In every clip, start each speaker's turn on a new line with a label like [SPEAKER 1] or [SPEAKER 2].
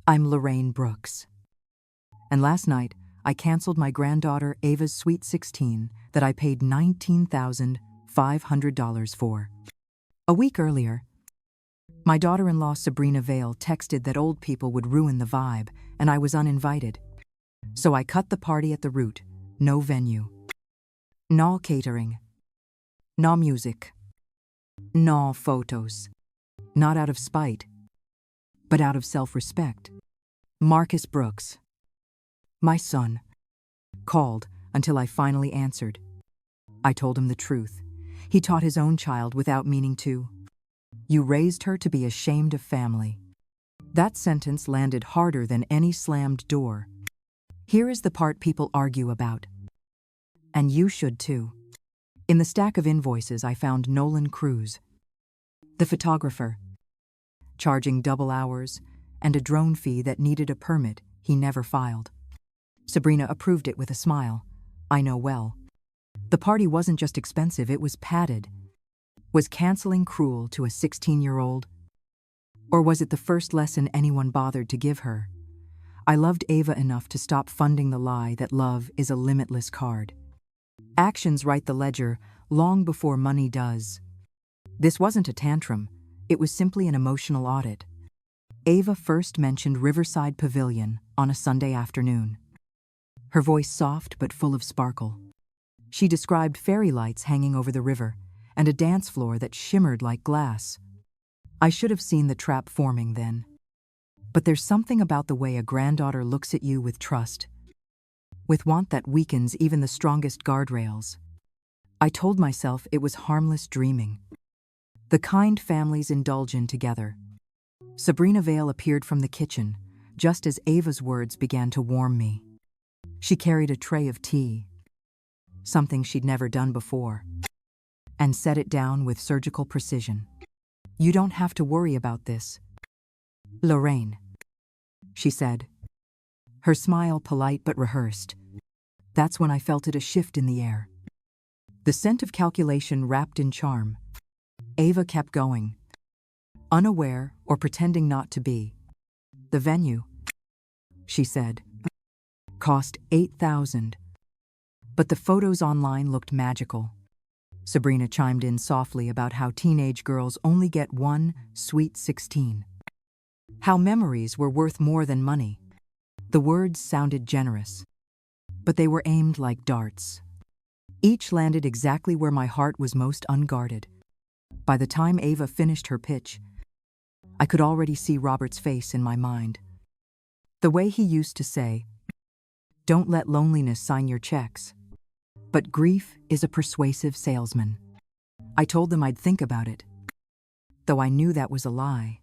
[SPEAKER 1] I'm Lorraine Brooks. And last night, I canceled my granddaughter Ava's Sweet 16 that I paid $19,500 for. A week earlier, my daughter-in-law Sabrina Vale texted that old people would ruin the vibe and I was uninvited. So I cut the party at the root. No venue. No catering. No music. No photos. Not out of spite, but out of self-respect. Marcus Brooks, my son, called until I finally answered. I told him the truth. He taught his own child without meaning to. You raised her to be ashamed of family. That sentence landed harder than any slammed door. Here is the part people argue about. And you should too. In the stack of invoices, I found Nolan Cruz, the photographer, charging double hours and a drone fee that needed a permit he never filed. Sabrina approved it with a smile. I know well. The party wasn't just expensive, it was padded. Was canceling cruel to a 16-year-old? Or was it the first lesson anyone bothered to give her? I loved Ava enough to stop funding the lie that love is a limitless card. Actions write the ledger long before money does. This wasn't a tantrum, it was simply an emotional audit. Ava first mentioned Riverside Pavilion on a Sunday afternoon. Her voice soft but full of sparkle. She described fairy lights hanging over the river and a dance floor that shimmered like glass. I should have seen the trap forming then. But there's something about the way a granddaughter looks at you with trust, with want that weakens even the strongest guardrails. I told myself it was harmless dreaming. The kind families indulge in together. Sabrina Vale appeared from the kitchen, just as Ava's words began to warm me. She carried a tray of tea, something she'd never done before, and set it down with surgical precision. You don't have to worry about this, Lorraine, she said, her smile polite but rehearsed. That's when I felt it, a shift in the air. The scent of calculation wrapped in charm. Ava kept going, unaware or pretending not to be. The venue, she said, cost $8,000. But the photos online looked magical. Sabrina chimed in softly about how teenage girls only get one Sweet 16. How memories were worth more than money. The words sounded generous, but they were aimed like darts. Each landed exactly where my heart was most unguarded. By the time Ava finished her pitch, I could already see Robert's face in my mind. The way he used to say, "Don't let loneliness sign your checks, but grief is a persuasive salesman." I told them I'd think about it, though I knew that was a lie.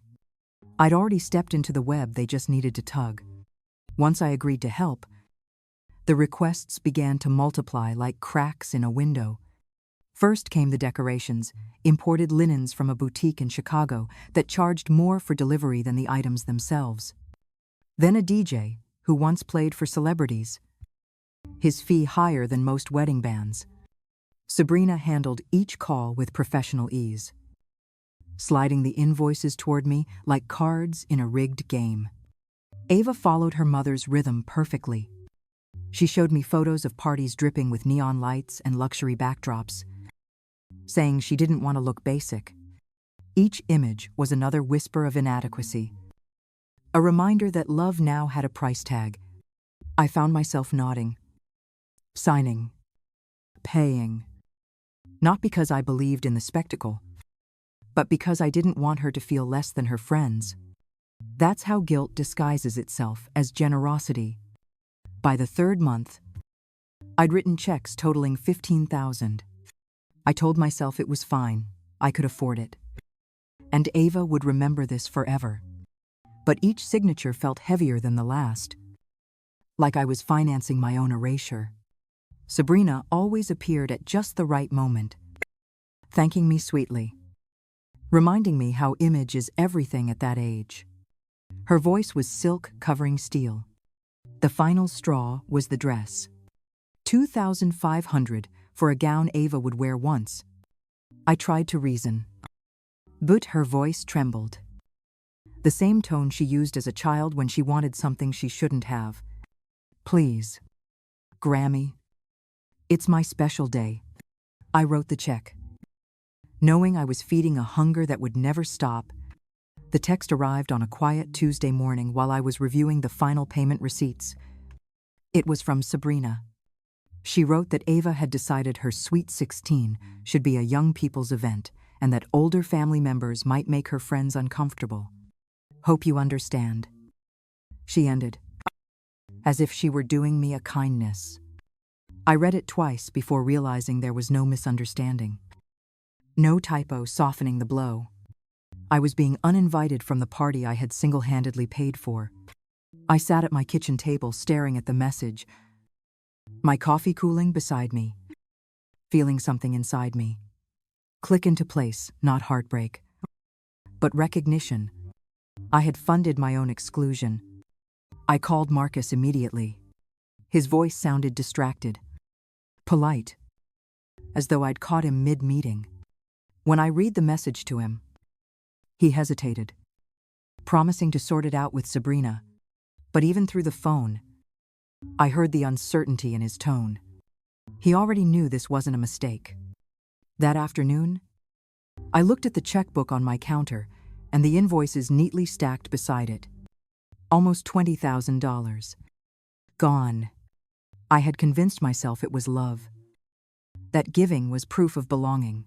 [SPEAKER 1] I'd already stepped into the web, they just needed to tug. Once I agreed to help, the requests began to multiply like cracks in a window. First came the decorations, imported linens from a boutique in Chicago that charged more for delivery than the items themselves. Then a DJ who once played for celebrities, his fee higher than most wedding bands. Sabrina handled each call with professional ease, sliding the invoices toward me like cards in a rigged game. Ava followed her mother's rhythm perfectly. She showed me photos of parties dripping with neon lights and luxury backdrops, saying she didn't want to look basic. Each image was another whisper of inadequacy, a reminder that love now had a price tag. I found myself nodding, signing, paying, not because I believed in the spectacle, but because I didn't want her to feel less than her friends. That's how guilt disguises itself as generosity. By the third month, I'd written checks totaling $15,000. I told myself it was fine, I could afford it. And Ava would remember this forever. But each signature felt heavier than the last, like I was financing my own erasure. Sabrina always appeared at just the right moment, thanking me sweetly, reminding me how image is everything at that age. Her voice was silk covering steel. The final straw was the dress. $2,500 for a gown Ava would wear once. I tried to reason, but her voice trembled. The same tone she used as a child when she wanted something she shouldn't have. "Please, Grammy, it's my special day." I wrote the check. Knowing I was feeding a hunger that would never stop, the text arrived on a quiet Tuesday morning while I was reviewing the final payment receipts. It was from Sabrina. She wrote that Ava had decided her Sweet 16 should be a young people's event and that older family members might make her friends uncomfortable. "Hope you understand," she ended, as if she were doing me a kindness. I read it twice before realizing there was no misunderstanding. No typo softening the blow. I was being uninvited from the party I had single-handedly paid for. I sat at my kitchen table staring at the message, my coffee cooling beside me, feeling something inside me click into place, not heartbreak, but recognition. I had funded my own exclusion. I called Marcus immediately. His voice sounded distracted, polite, as though I'd caught him mid-meeting. When I read the message to him, he hesitated, promising to sort it out with Sabrina. But even through the phone, I heard the uncertainty in his tone. He already knew this wasn't a mistake. That afternoon, I looked at the checkbook on my counter and the invoices neatly stacked beside it. Almost $20,000. Gone. I had convinced myself it was love, that giving was proof of belonging.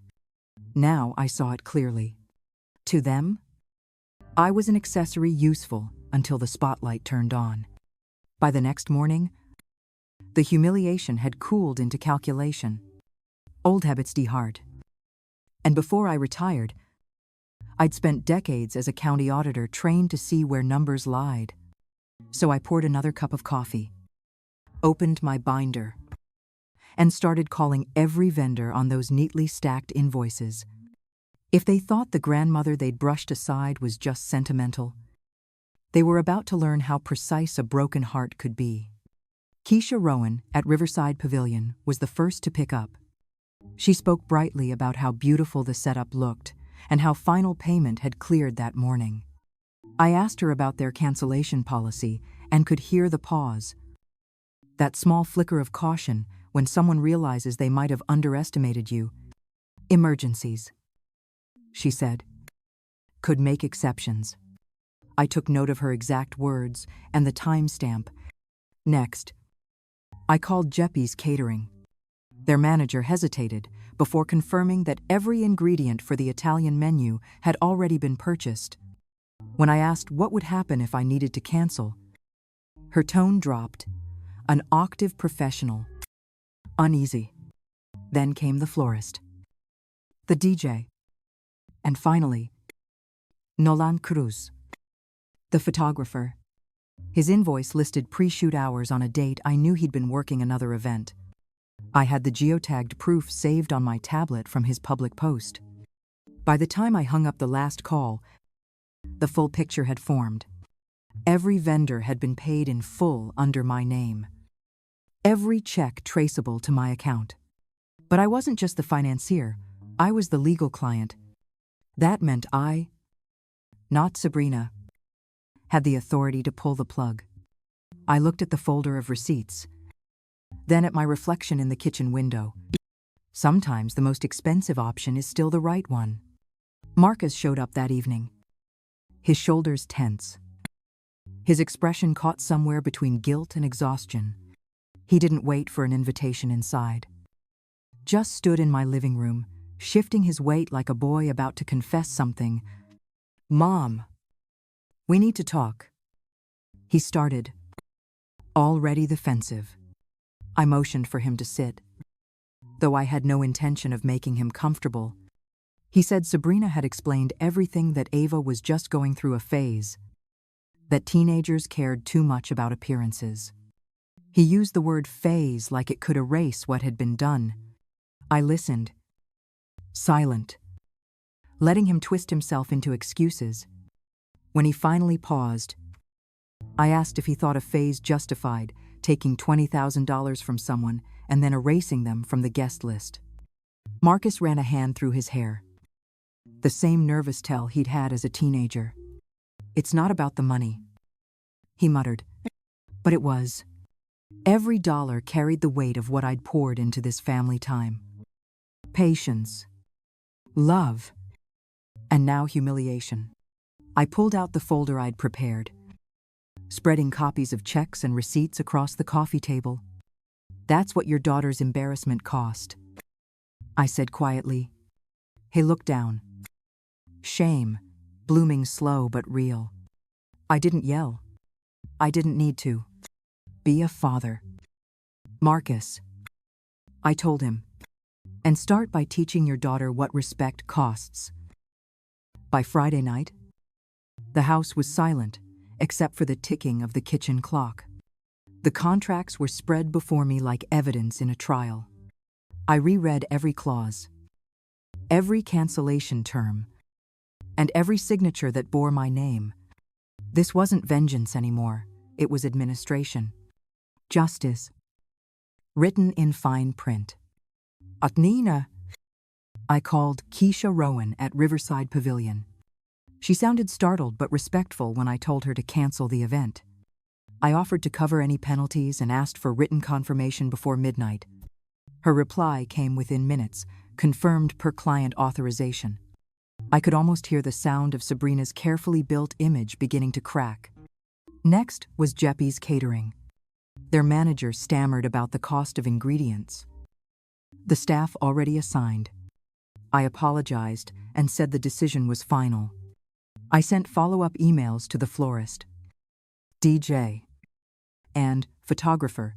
[SPEAKER 1] Now I saw it clearly. To them, I was an accessory useful until the spotlight turned on. By the next morning, the humiliation had cooled into calculation. Old habits die hard. And before I retired, I'd spent decades as a county auditor trained to see where numbers lied. So I poured another cup of coffee, opened my binder, and started calling every vendor on those neatly stacked invoices. If they thought the grandmother they'd brushed aside was just sentimental, they were about to learn how precise a broken heart could be. Keisha Rowan at Riverside Pavilion was the first to pick up. She spoke brightly about how beautiful the setup looked and how final payment had cleared that morning. I asked her about their cancellation policy and could hear the pause. That small flicker of caution when someone realizes they might have underestimated you. "Emergencies," she said, "could make exceptions." I took note of her exact words and the timestamp. Next, I called Jeppy's Catering. Their manager hesitated before confirming that every ingredient for the Italian menu had already been purchased. When I asked what would happen if I needed to cancel, her tone dropped, an octave professional. Uneasy. Then came the florist, the DJ, and finally, Nolan Cruz, the photographer. His invoice listed pre-shoot hours on a date I knew he'd been working another event. I had the geotagged proof saved on my tablet from his public post. By the time I hung up the last call, the full picture had formed. Every vendor had been paid in full under my name. Every check traceable to my account. But I wasn't just the financier, I was the legal client. That meant I, not Sabrina, had the authority to pull the plug. I looked at the folder of receipts, then at my reflection in the kitchen window. Sometimes the most expensive option is still the right one. Marcus showed up that evening, his shoulders tense, his expression caught somewhere between guilt and exhaustion. He didn't wait for an invitation inside. Just stood in my living room, shifting his weight like a boy about to confess something. "Mom, we need to talk," he started, already defensive. I motioned for him to sit, though I had no intention of making him comfortable. He said Sabrina had explained everything, that Ava was just going through a phase, that teenagers cared too much about appearances. He used the word phase like it could erase what had been done. I listened, silent, letting him twist himself into excuses. When he finally paused, I asked if he thought a phase justified taking $20,000 from someone and then erasing them from the guest list. Marcus ran a hand through his hair, the same nervous tell he'd had as a teenager. "It's not about the money," he muttered. But it was. Every dollar carried the weight of what I'd poured into this family time. Patience, love, and now humiliation. I pulled out the folder I'd prepared, spreading copies of checks and receipts across the coffee table. "That's what your daughter's embarrassment cost," I said quietly. He looked down. Shame, blooming slow but real. I didn't yell. I didn't need to. "Be a father, Marcus," I told him, "and start by teaching your daughter what respect costs." By Friday night, the house was silent, except for the ticking of the kitchen clock. The contracts were spread before me like evidence in a trial. I reread every clause, every cancellation term, and every signature that bore my name. This wasn't vengeance anymore, it was administration. Justice. Written in fine print. "Atnina," I called Keisha Rowan at Riverside Pavilion. She sounded startled but respectful when I told her to cancel the event. I offered to cover any penalties and asked for written confirmation before midnight. Her reply came within minutes, confirmed per client authorization. I could almost hear the sound of Sabrina's carefully built image beginning to crack. Next was Jeppy's Catering. Their manager stammered about the cost of ingredients. The staff already assigned. I apologized and said the decision was final. I sent follow-up emails to the florist, DJ, and photographer,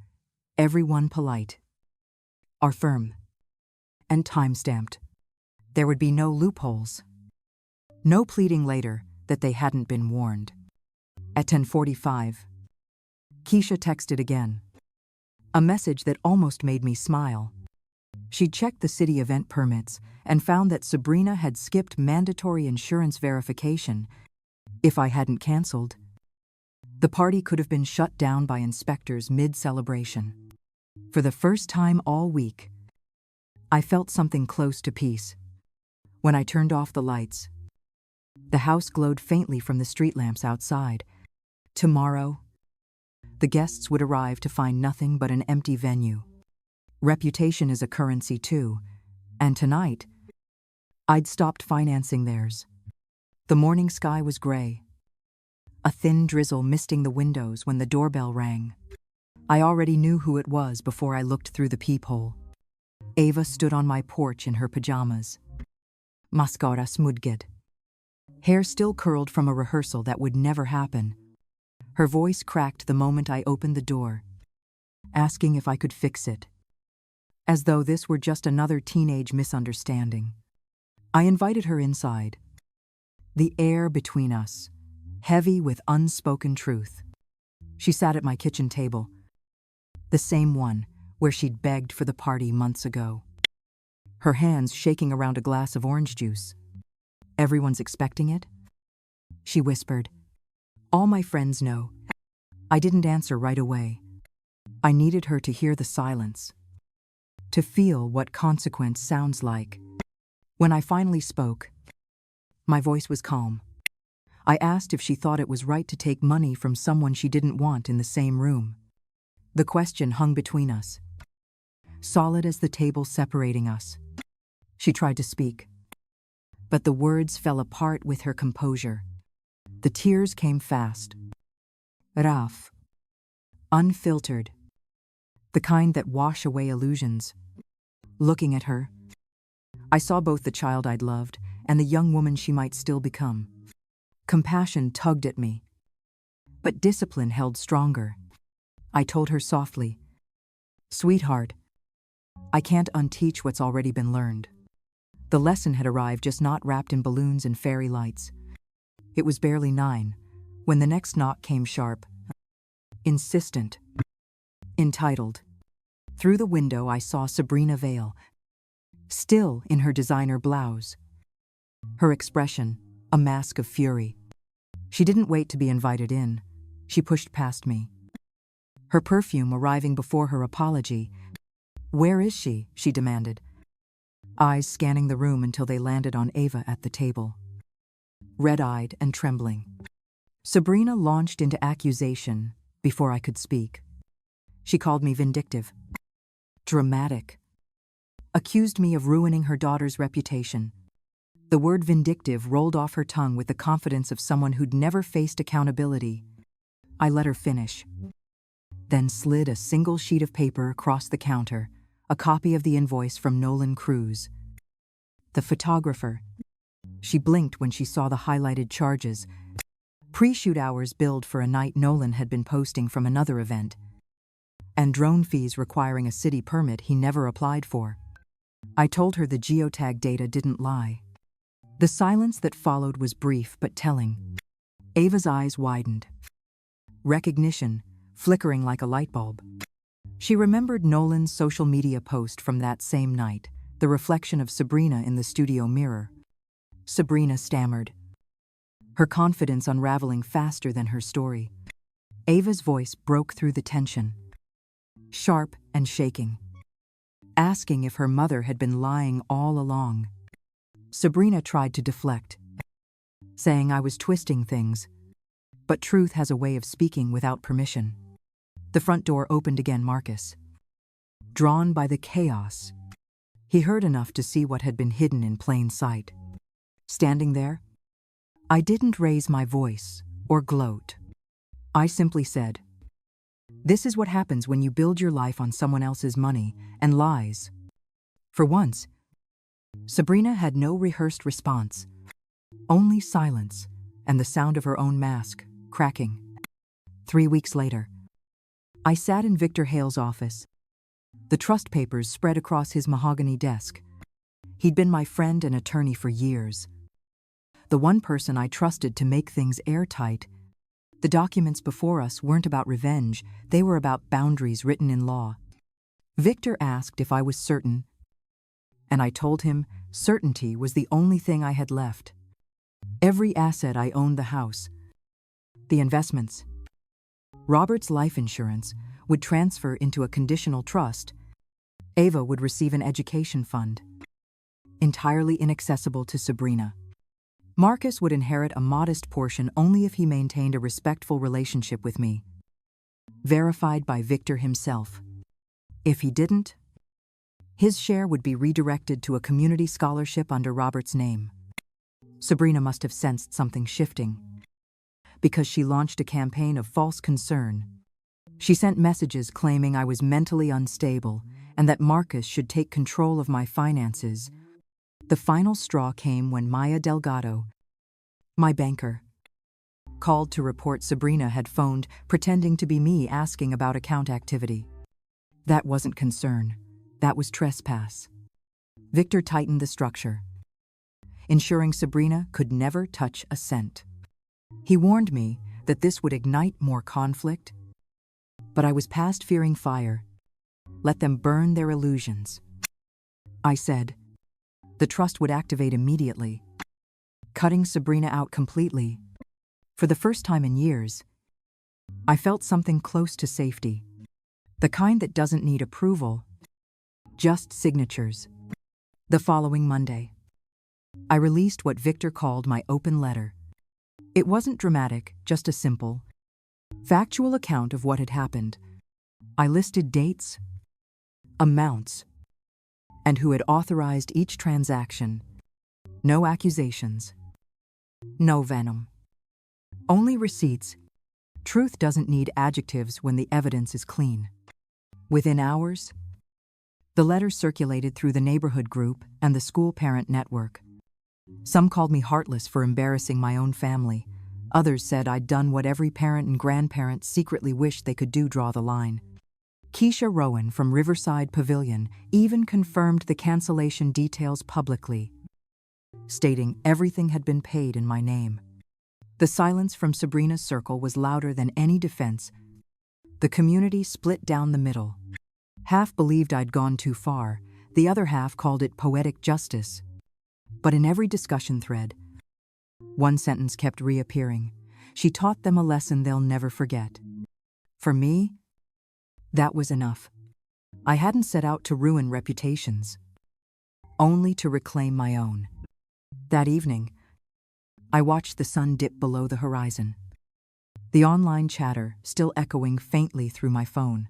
[SPEAKER 1] everyone polite. Our firm. And time-stamped. There would be no loopholes. No pleading later that they hadn't been warned. At 10:45, Keisha texted again. A message that almost made me smile. She checked the city event permits and found that Sabrina had skipped mandatory insurance verification. If I hadn't canceled, the party could have been shut down by inspectors mid-celebration. For the first time all week, I felt something close to peace. When I turned off the lights, the house glowed faintly from the street lamps outside. Tomorrow, the guests would arrive to find nothing but an empty venue. Reputation is a currency too, and tonight, I'd stopped financing theirs. The morning sky was gray, a thin drizzle misting the windows when the doorbell rang. I already knew who it was before I looked through the peephole. Ava stood on my porch in her pajamas. Mascara smudged. Hair still curled from a rehearsal that would never happen. Her voice cracked the moment I opened the door, asking if I could fix it. As though this were just another teenage misunderstanding. I invited her inside. The air between us, heavy with unspoken truth. She sat at my kitchen table, the same one where she'd begged for the party months ago. Her hands shaking around a glass of orange juice. "Everyone's expecting it?" she whispered. "All my friends know." I didn't answer right away. I needed her to hear the silence, to feel what consequence sounds like. When I finally spoke, my voice was calm. I asked if she thought it was right to take money from someone she didn't want in the same room. The question hung between us, solid as the table separating us. She tried to speak, but the words fell apart with her composure. The tears came fast. Rough, unfiltered, the kind that wash away illusions. Looking at her, I saw both the child I'd loved and the young woman she might still become. Compassion tugged at me, but discipline held stronger. I told her softly, "Sweetheart, I can't unteach what's already been learned." The lesson had arrived, just not wrapped in balloons and fairy lights. It was barely 9 when the next knock came sharp, insistent, entitled. Through the window I saw Sabrina Vale, still in her designer blouse. Her expression, a mask of fury. She didn't wait to be invited in. She pushed past me. Her perfume arriving before her apology. "Where is she?" she demanded, eyes scanning the room until they landed on Ava at the table. Red-eyed and trembling. Sabrina launched into accusation before I could speak. She called me vindictive, dramatic, accused me of ruining her daughter's reputation. The word vindictive rolled off her tongue with the confidence of someone who'd never faced accountability. I let her finish, then slid a single sheet of paper across the counter, a copy of the invoice from Nolan Cruz, the photographer. She blinked when she saw the highlighted charges. Pre-shoot hours billed for a night Nolan had been posting from another event, and drone fees requiring a city permit he never applied for. I told her the geotag data didn't lie. The silence that followed was brief but telling. Ava's eyes widened. Recognition, flickering like a light bulb. She remembered Nolan's social media post from that same night, the reflection of Sabrina in the studio mirror. Sabrina stammered, her confidence unraveling faster than her story. Ava's voice broke through the tension, sharp and shaking, asking if her mother had been lying all along. Sabrina tried to deflect, saying I was twisting things, but truth has a way of speaking without permission. The front door opened again. Marcus, drawn by the chaos, he heard enough to see what had been hidden in plain sight. Standing there, I didn't raise my voice or gloat. I simply said, "This is what happens when you build your life on someone else's money and lies." For once, Sabrina had no rehearsed response, only silence and the sound of her own mask cracking. 3 weeks later, I sat in Victor Hale's office, the trust papers spread across his mahogany desk. He'd been my friend and attorney for years, the one person I trusted to make things airtight. The documents before us weren't about revenge, they were about boundaries written in law. Victor asked if I was certain, and I told him certainty was the only thing I had left. Every asset I owned, the house, the investments, Robert's life insurance, would transfer into a conditional trust. Ava would receive an education fund, entirely inaccessible to Sabrina. Marcus would inherit a modest portion only if he maintained a respectful relationship with me, verified by Victor himself. If he didn't, his share would be redirected to a community scholarship under Robert's name. Sabrina must have sensed something shifting, because she launched a campaign of false concern. She sent messages claiming I was mentally unstable and that Marcus should take control of my finances. The final straw came when Maya Delgado, my banker, called to report Sabrina had phoned, pretending to be me asking about account activity. That wasn't concern, that was trespass. Victor tightened the structure, ensuring Sabrina could never touch a cent. He warned me that this would ignite more conflict, but I was past fearing fire. Let them burn their illusions. I said, the trust would activate immediately, cutting Sabrina out completely. For the first time in years, I felt something close to safety, the kind that doesn't need approval, just signatures. The following Monday, I released what Victor called my open letter. It wasn't dramatic, just a simple, factual account of what had happened. I listed dates, amounts, and who had authorized each transaction. No accusations, no venom, only receipts. Truth doesn't need adjectives when the evidence is clean. Within hours, the letter circulated through the neighborhood group and the school parent network. Some called me heartless for embarrassing my own family. Others said I'd done what every parent and grandparent secretly wished they could do: draw the line. Keisha Rowan from Riverside Pavilion even confirmed the cancellation details publicly, stating everything had been paid in my name. The silence from Sabrina's circle was louder than any defense. The community split down the middle. Half believed I'd gone too far, the other half called it poetic justice. But in every discussion thread, one sentence kept reappearing. She taught them a lesson they'll never forget. For me, that was enough. I hadn't set out to ruin reputations, only to reclaim my own. That evening, I watched the sun dip below the horizon. the online chatter still echoing faintly through my phone.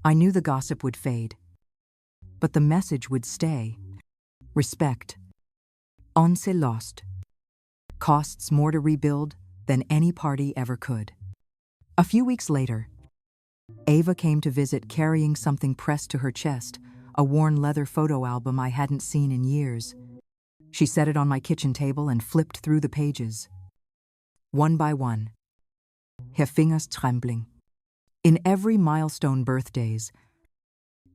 [SPEAKER 1] I knew the gossip would fade, but the message would stay. Respect. On s'est lost. Costs more to rebuild than any party ever could. A few weeks later, Ava came to visit carrying something pressed to her chest, a worn leather photo album I hadn't seen in years. She set it on my kitchen table and flipped through the pages. One by one, her fingers trembling. In every milestone: birthdays,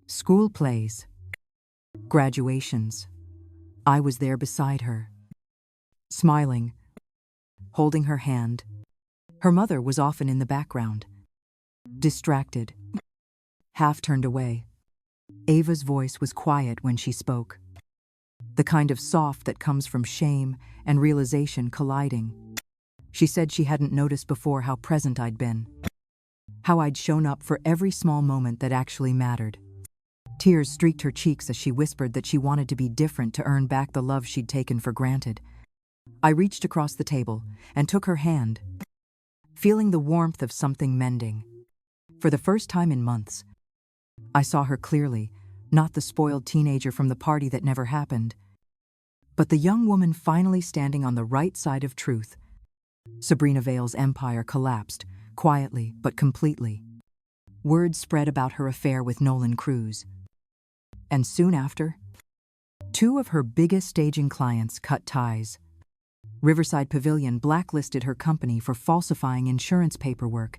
[SPEAKER 1] school plays, graduations, I was there beside her, smiling, holding her hand. Her mother was often in the background, distracted, half turned away. Ava's voice was quiet when she spoke, the kind of soft that comes from shame and realization colliding. She said she hadn't noticed before how present I'd been, how I'd shown up for every small moment that actually mattered. Tears streaked her cheeks as she whispered that she wanted to be different to earn back the love she'd taken for granted. I reached across the table and took her hand, feeling the warmth of something mending. For the first time in months, I saw her clearly, not the spoiled teenager from the party that never happened, but the young woman finally standing on the right side of truth. Sabrina Vale's empire collapsed, quietly but completely. Word spread about her affair with Nolan Cruz. And soon after, two of her biggest staging clients cut ties. Riverside Pavilion blacklisted her company for falsifying insurance paperwork,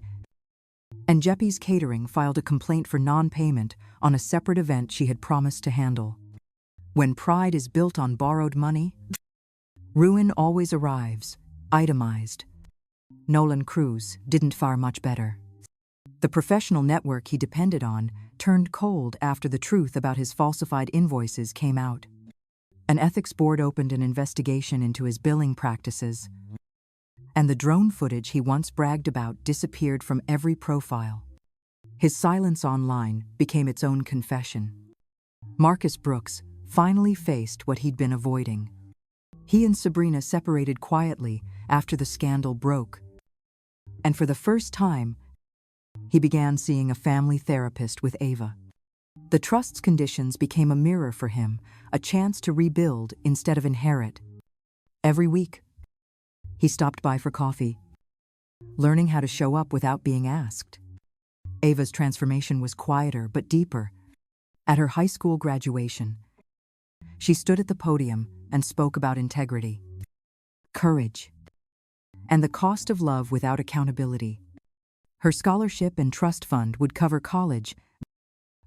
[SPEAKER 1] and Jeppy's Catering filed a complaint for non-payment on a separate event she had promised to handle. When pride is built on borrowed money, ruin always arrives, itemized. Nolan Cruz didn't fare much better. The professional network he depended on turned cold after the truth about his falsified invoices came out. An ethics board opened an investigation into his billing practices, and the drone footage he once bragged about disappeared from every profile. His silence online became its own confession. Marcus Brooks finally faced what he'd been avoiding. He and Sabrina separated quietly after the scandal broke, and for the first time, he began seeing a family therapist with Ava. The trust's conditions became a mirror for him, a chance to rebuild instead of inherit. Every week, he stopped by for coffee, learning how to show up without being asked. Ava's transformation was quieter but deeper. At her high school graduation, she stood at the podium and spoke about integrity, courage, and the cost of love without accountability. Her scholarship and trust fund would cover college,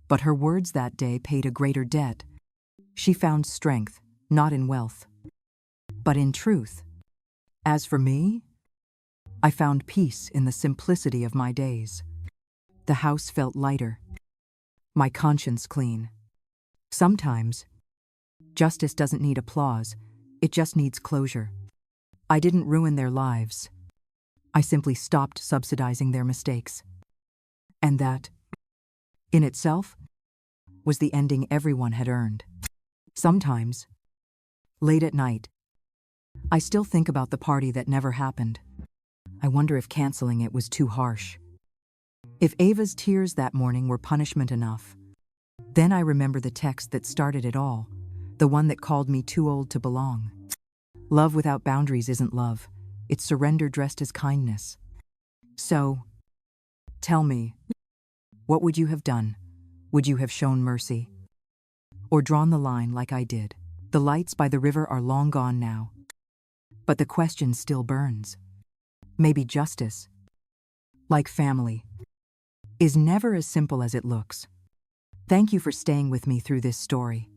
[SPEAKER 1] but her words that day paid a greater debt. She found strength, not in wealth, but in truth. As for me, I found peace in the simplicity of my days. The house felt lighter, my conscience clean. Sometimes, justice doesn't need applause, it just needs closure. I didn't ruin their lives. I simply stopped subsidizing their mistakes. And that, in itself, was the ending everyone had earned. Sometimes, late at night, I still think about the party that never happened. I wonder if canceling it was too harsh. If Ava's tears that morning were punishment enough. Then I remember the text that started it all, the one that called me too old to belong. Love without boundaries isn't love. It's surrender dressed as kindness. So, tell me, what would you have done? Would you have shown mercy? Or drawn the line like I did? The lights by the river are long gone now, but the question still burns. Maybe justice, like family, is never as simple as it looks. Thank you for staying with me through this story.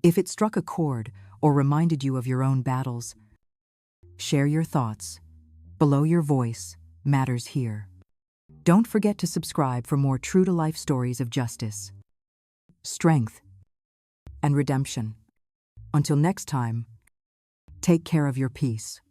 [SPEAKER 1] If it struck a chord or reminded you of your own battles, share your thoughts. Below your voice matters here. Don't forget to subscribe for more true-to-life stories of justice, strength, and redemption. Until next time, take care of your peace.